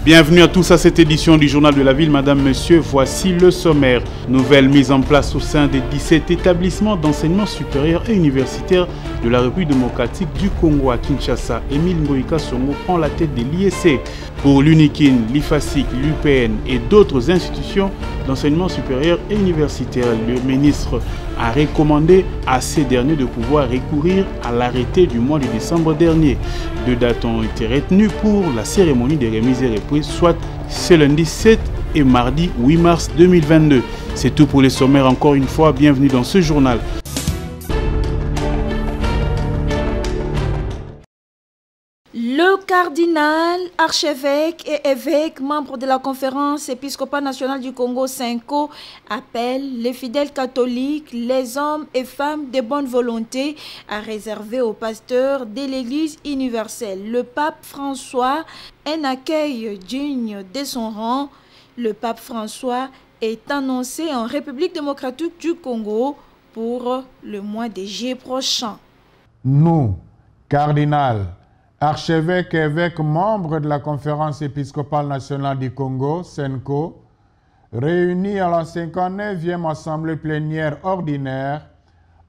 Bienvenue à tous à cette édition du Journal de la Ville. Madame, Monsieur, voici le sommaire. Nouvelle mise en place au sein des 17 établissements d'enseignement supérieur et universitaire de la République démocratique du Congo à Kinshasa. Émile Ngoïka Songo prend la tête de l'IEC. Pour l'UNIKIN, l'IFASIC, l'UPN et d'autres institutions d'enseignement supérieur et universitaire, le ministre a recommandé à ces derniers de pouvoir recourir à l'arrêté du mois de décembre dernier. Deux dates ont été retenues pour la cérémonie des remises et reprises, soit ce lundi 7 et mardi 8 mars 2022. C'est tout pour les sommaires. Encore une fois, bienvenue dans ce journal. Le cardinal, archevêque et évêque, membre de la conférence épiscopale nationale du Congo, CENCO, appelle les fidèles catholiques, les hommes et femmes de bonne volonté à réserver aux pasteurs de l'Église universelle, le pape François, un accueil digne de son rang. Le pape François est annoncé en République démocratique du Congo pour le mois de juillet prochain. Nous, cardinal, archevêque et évêque membre de la Conférence épiscopale nationale du Congo, CENCO, réunis à la 59e Assemblée plénière ordinaire,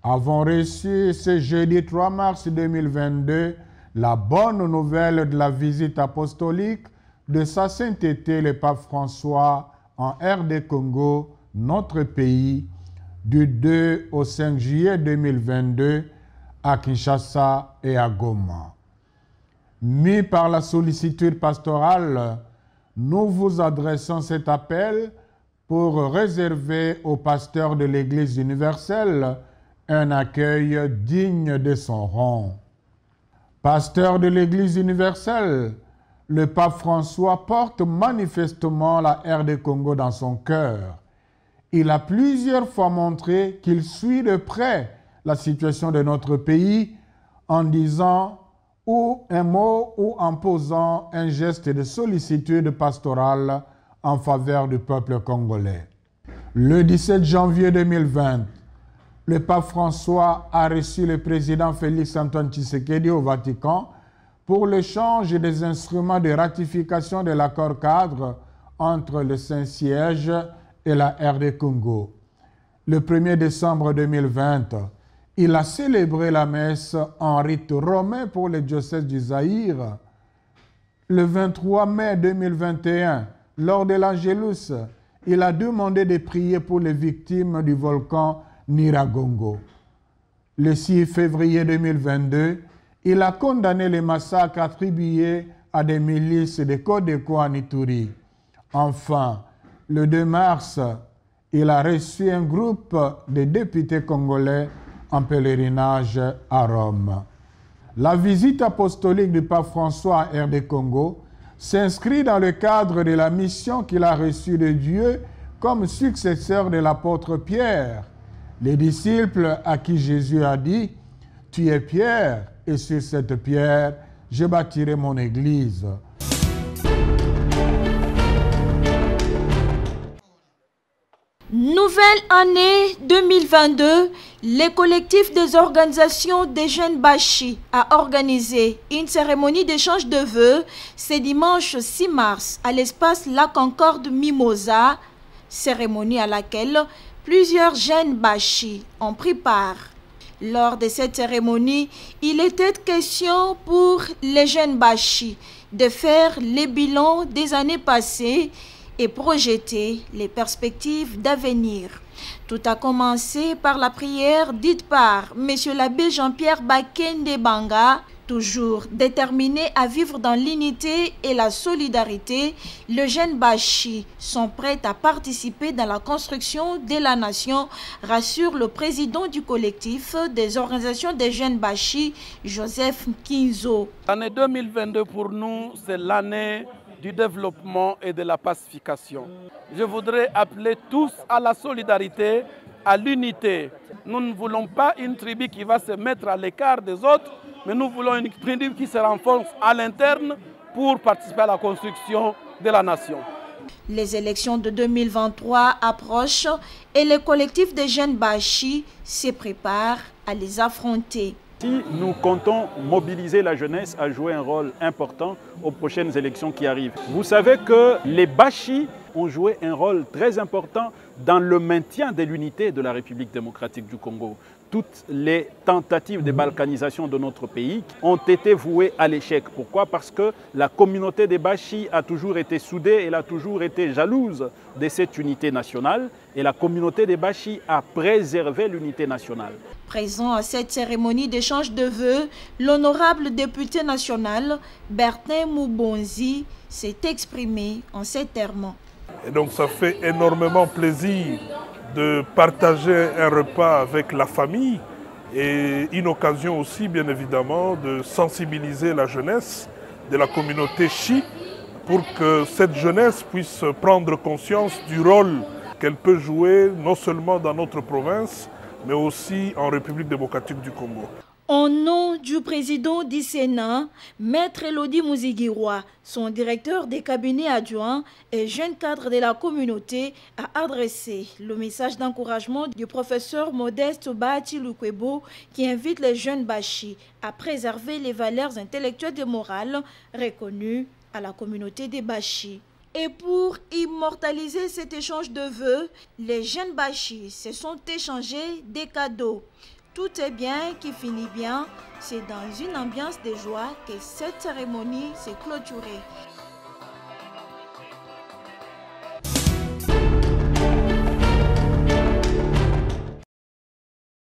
avons reçu ce jeudi 3 mars 2022 la bonne nouvelle de la visite apostolique de sa sainteté le pape François en RD Congo, notre pays, du 2 au 5 juillet 2022 à Kinshasa et à Goma. Mis par la sollicitude pastorale, nous vous adressons cet appel pour réserver aux pasteurs de l'Église universelle un accueil digne de son rang. Pasteur de l'Église universelle, le pape François porte manifestement la RD Congo dans son cœur. Il a plusieurs fois montré qu'il suit de près la situation de notre pays en disant ou un mot ou en posant un geste de sollicitude pastorale en faveur du peuple congolais. Le 17 janvier 2020, le pape François a reçu le président Félix-Antoine Tshisekedi au Vatican pour l'échange des instruments de ratification de l'accord cadre entre le Saint-Siège et la RD Congo. Le 1er décembre 2020, il a célébré la messe en rite romain pour le diocèse du Zaïre. Le 23 mai 2021, lors de l'Angélus, il a demandé de prier pour les victimes du volcan Nyiragongo. Le 6 février 2022, il a condamné les massacres attribués à des milices de Codeco en Ituri. Enfin, le 2 mars, il a reçu un groupe de députés congolais en pèlerinage à Rome. La visite apostolique du pape François à RD Congo s'inscrit dans le cadre de la mission qu'il a reçue de Dieu comme successeur de l'apôtre Pierre, les disciples à qui Jésus a dit « Tu es Pierre, et sur cette pierre, je bâtirai mon église ». Nouvelle année 2022, le collectif des organisations des jeunes Bashi a organisé une cérémonie d'échange de vœux ce dimanche 6 mars à l'espace La Concorde Mimosa, cérémonie à laquelle plusieurs jeunes Bashi ont pris part. Lors de cette cérémonie, il était question pour les jeunes Bashi de faire les bilans des années passées et projeter les perspectives d'avenir. Tout a commencé par la prière dite par M. l'abbé Jean-Pierre Bakende Banga. Toujours déterminé à vivre dans l'unité et la solidarité, les jeunes Bashi sont prêts à participer dans la construction de la nation, rassure le président du collectif des organisations des jeunes Bashi, Joseph Kinzo. L'année 2022 pour nous, c'est l'année du développement et de la pacification. Je voudrais appeler tous à la solidarité, à l'unité. Nous ne voulons pas une tribu qui va se mettre à l'écart des autres, mais nous voulons une tribu qui se renforce à l'interne pour participer à la construction de la nation. Les élections de 2023 approchent et le collectif des jeunes Bashi se prépare à les affronter. Si nous comptons mobiliser la jeunesse à jouer un rôle important aux prochaines élections qui arrivent. Vous savez que les Bachis ont joué un rôle très important dans le maintien de l'unité de la République démocratique du Congo. Toutes les tentatives de balkanisation de notre pays ont été vouées à l'échec. Pourquoi? Parce que la communauté des Bachis a toujours été soudée, elle a toujours été jalouse de cette unité nationale et la communauté des Bachis a préservé l'unité nationale. Présent à cette cérémonie d'échange de vœux, l'honorable député national Bertin Moubonzi s'est exprimé en ces termes. Et donc ça fait énormément plaisir de partager un repas avec la famille et une occasion aussi bien évidemment de sensibiliser la jeunesse de la communauté Chi pour que cette jeunesse puisse prendre conscience du rôle qu'elle peut jouer non seulement dans notre province mais aussi en République démocratique du Congo. Au nom du président du Sénat, Maître Elodie Mouzigiroa, son directeur des cabinets adjoints et jeune cadre de la communauté, a adressé le message d'encouragement du professeur Modeste Bahati Lukwebo qui invite les jeunes Bachis à préserver les valeurs intellectuelles et morales reconnues à la communauté des Bachis. Et pour immortaliser cet échange de vœux, les jeunes Bachis se sont échangés des cadeaux. Tout est bien qui finit bien. C'est dans une ambiance de joie que cette cérémonie s'est clôturée.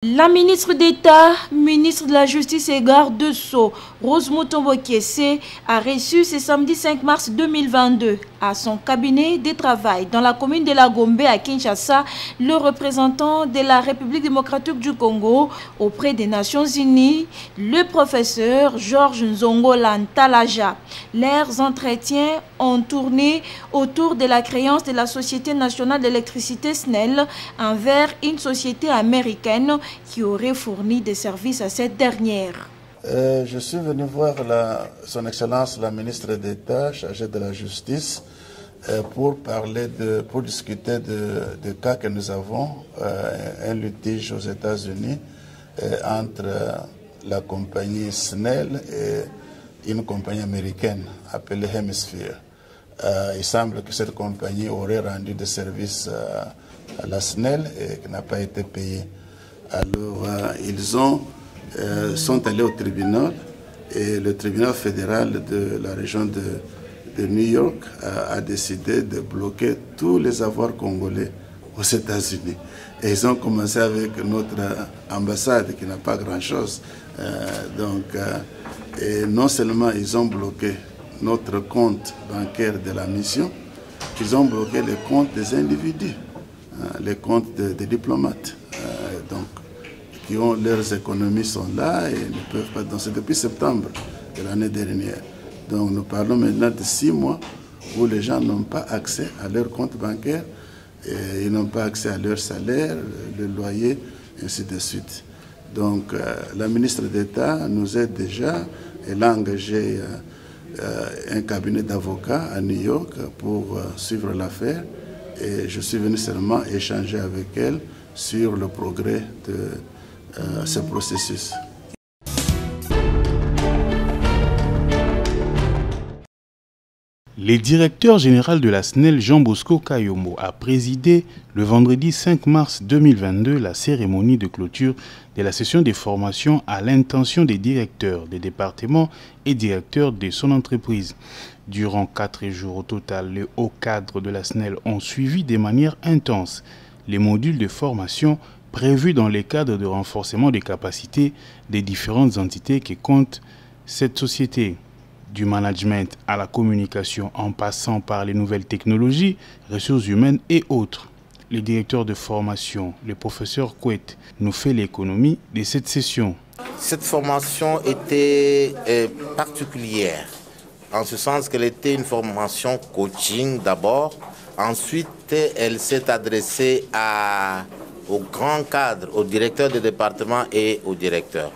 La ministre d'État, ministre de la Justice et garde de Sceaux, Rose Mutombo Kiese, a reçu ce samedi 5 mars 2022 à son cabinet de travail dans la commune de la Gombe à Kinshasa, le représentant de la République démocratique du Congo auprès des Nations Unies, le professeur Georges Nzongo Lantalaja. Leurs entretiens ont tourné autour de la créance de la Société nationale d'électricité SNEL envers une société américaine qui aurait fourni des services à cette dernière. Je suis venu voir son Excellence la ministre d'État chargée de la Justice pour discuter de cas que nous avons, un litige aux États-Unis entre la compagnie SNEL et une compagnie américaine appelée Hemisphere. Il semble que cette compagnie aurait rendu des services à la SNEL et qui n'a pas été payée. Alors, ils sont allés au tribunal et le tribunal fédéral de la région de New York a décidé de bloquer tous les avoirs congolais aux États-Unis. Et ils ont commencé avec notre ambassade qui n'a pas grand-chose. Et non seulement ils ont bloqué notre compte bancaire de la mission, ils ont bloqué les comptes des individus, les comptes des diplomates. Qui ont leurs économies sont là et ne peuvent pas danser depuis septembre de l'année dernière. Donc nous parlons maintenant de 6 mois où les gens n'ont pas accès à leur compte bancaire, et ils n'ont pas accès à leur salaire, le loyer, ainsi de suite. Donc la ministre d'État nous aide déjà, elle a engagé un cabinet d'avocats à New York pour suivre l'affaire et je suis venu seulement échanger avec elle sur le progrès de ce processus. Le directeur général de la SNEL, Jean Bosco Kayomo, a présidé le vendredi 5 mars 2022 la cérémonie de clôture de la session de formation à l'intention des directeurs des départements et directeurs de son entreprise. Durant 4 jours au total, les hauts cadres de la SNEL ont suivi de manière intense les modules de formation prévus dans les cadres de renforcement des capacités des différentes entités qui comptent cette société. Du management à la communication en passant par les nouvelles technologies, ressources humaines et autres. Le directeur de formation, le professeur Kouet, nous fait l'économie de cette session. Cette formation était particulière, en ce sens qu'elle était une formation coaching d'abord. Ensuite, elle s'est adressée aux grands cadres, aux directeurs de département et aux directeurs.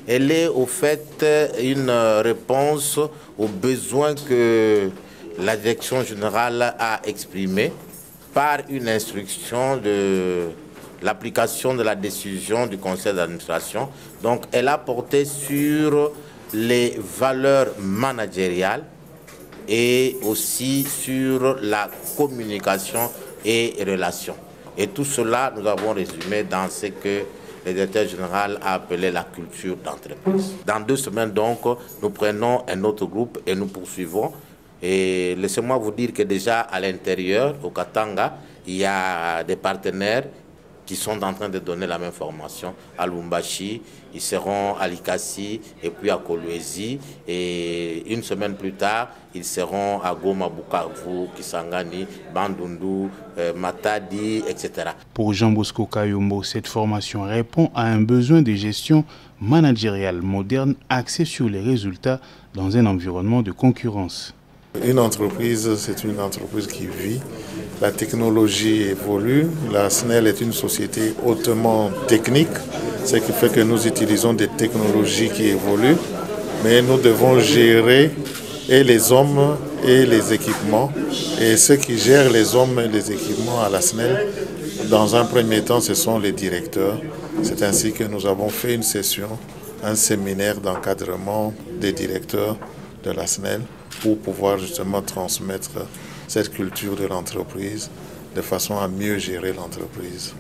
Elle est au fait une réponse aux besoins que la direction générale a exprimés par une instruction l'application de la décision du conseil d'administration. Donc elle a porté sur les valeurs managériales et aussi sur la communication et relations. Et tout cela, nous avons résumé dans ce que le directeur général a appelé la culture d'entreprise. Dans 2 semaines, donc, nous prenons un autre groupe et nous poursuivons. Et laissez-moi vous dire que déjà à l'intérieur, au Katanga, il y a des partenaires qui sont en train de donner la même formation à Lubumbashi, ils seront à Likasi et puis à Kolwezi. Et 1 semaine plus tard, ils seront à Goma, Bukavu, Kisangani, Bandundu, Matadi, etc. Pour Jean Bosco Kayombo, cette formation répond à un besoin de gestion managériale moderne axée sur les résultats dans un environnement de concurrence. Une entreprise, c'est une entreprise qui vit. La technologie évolue. La SNEL est une société hautement technique, ce qui fait que nous utilisons des technologies qui évoluent, mais nous devons gérer et les hommes et les équipements. Et ceux qui gèrent les hommes et les équipements à la SNEL, dans un premier temps, ce sont les directeurs. C'est ainsi que nous avons fait une session, un séminaire d'encadrement des directeurs de la SNEL pour pouvoir justement transmettre cette culture de l'entreprise de façon à mieux gérer l'entreprise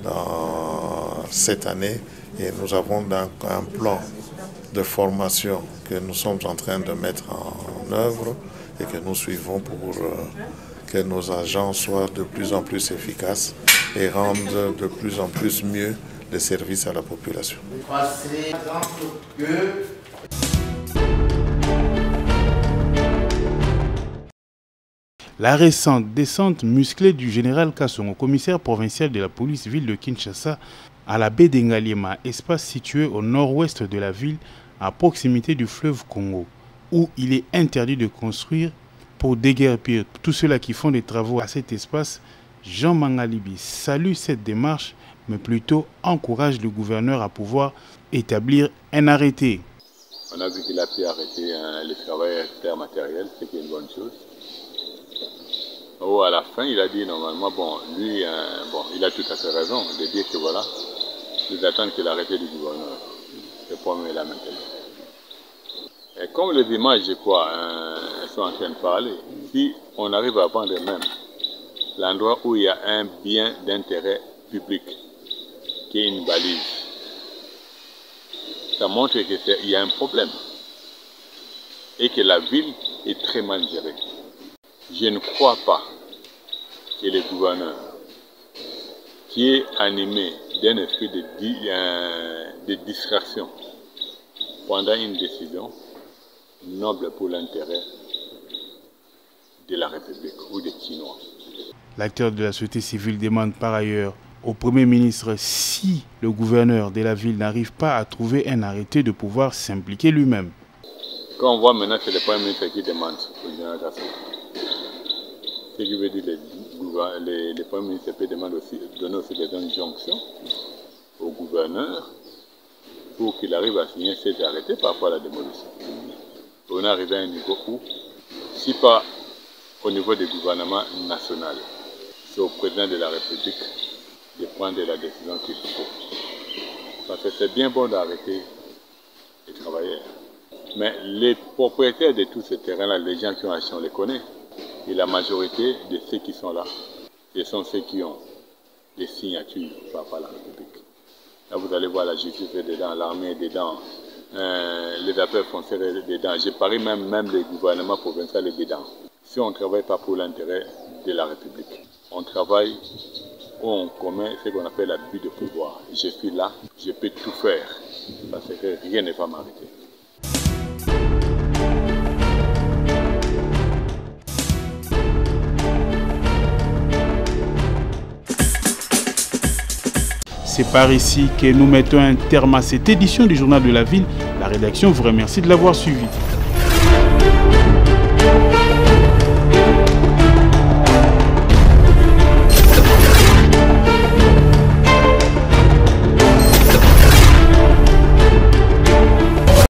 dans cette année. Et nous avons un plan de formation que nous sommes en train de mettre en œuvre et que nous suivons pour que nos agents soient de plus en plus efficaces et rendent de plus en plus mieux les services à la population. La récente descente musclée du général Kassongo, commissaire provincial de la police ville de Kinshasa, à la baie d'Engaliema, espace situé au nord-ouest de la ville, à proximité du fleuve Congo, où il est interdit de construire pour déguerpir tous ceux-là qui font des travaux à cet espace. Jean Mangalibi salue cette démarche, mais plutôt encourage le gouverneur à pouvoir établir un arrêté. On a vu qu'il a pu arrêter les travailleurs terre matériels, ce qui est une bonne chose. À la fin, il a dit normalement, lui, il a tout à fait raison de dire que voilà, ils attendent que l'arrêté du gouverneur. Le problème est là maintenant. Et comme les images, je crois, sont en train de parler, si on arrive à vendre même l'endroit où il y a un bien d'intérêt public, qui est une balise, ça montre qu'il y a un problème et que la ville est très mal gérée. Je ne crois pas que le gouverneur, qui est animé d'un esprit de distraction pendant une décision noble pour l'intérêt de la République ou des Chinois. L'acteur de la société civile demande par ailleurs au Premier ministre, si le gouverneur de la ville n'arrive pas à trouver un arrêté, de pouvoir s'impliquer lui-même. Quand on voit maintenant que c'est le Premier ministre qui demande au général Kassongo, ce qui veut dire que le Premier ministre peut donner aussi des injonctions au gouverneur pour qu'il arrive à signer ces arrêtés par rapport à la démolition. On est arrivé à un niveau où, si pas au niveau du gouvernement national, c'est au président de la République de prendre la décision qu'il faut. Parce que c'est bien bon d'arrêter les travailleurs. Mais les propriétaires de tous ces terrains-là, les gens qui ont acheté, on les connaît. Et la majorité de ceux qui sont là, ce sont ceux qui ont des signatures par rapport à la République. Là, vous allez voir la justice est dedans, l'armée est dedans, les affaires foncières est dedans. Je parie même le gouvernement provincial est dedans. Si on ne travaille pas pour l'intérêt de la République, on travaille où on commet ce qu'on appelle l'abus de pouvoir. Je suis là, je peux tout faire, parce que rien ne va m'arrêter. C'est par ici que nous mettons un terme à cette édition du Journal de la Ville. La rédaction vous remercie de l'avoir suivi.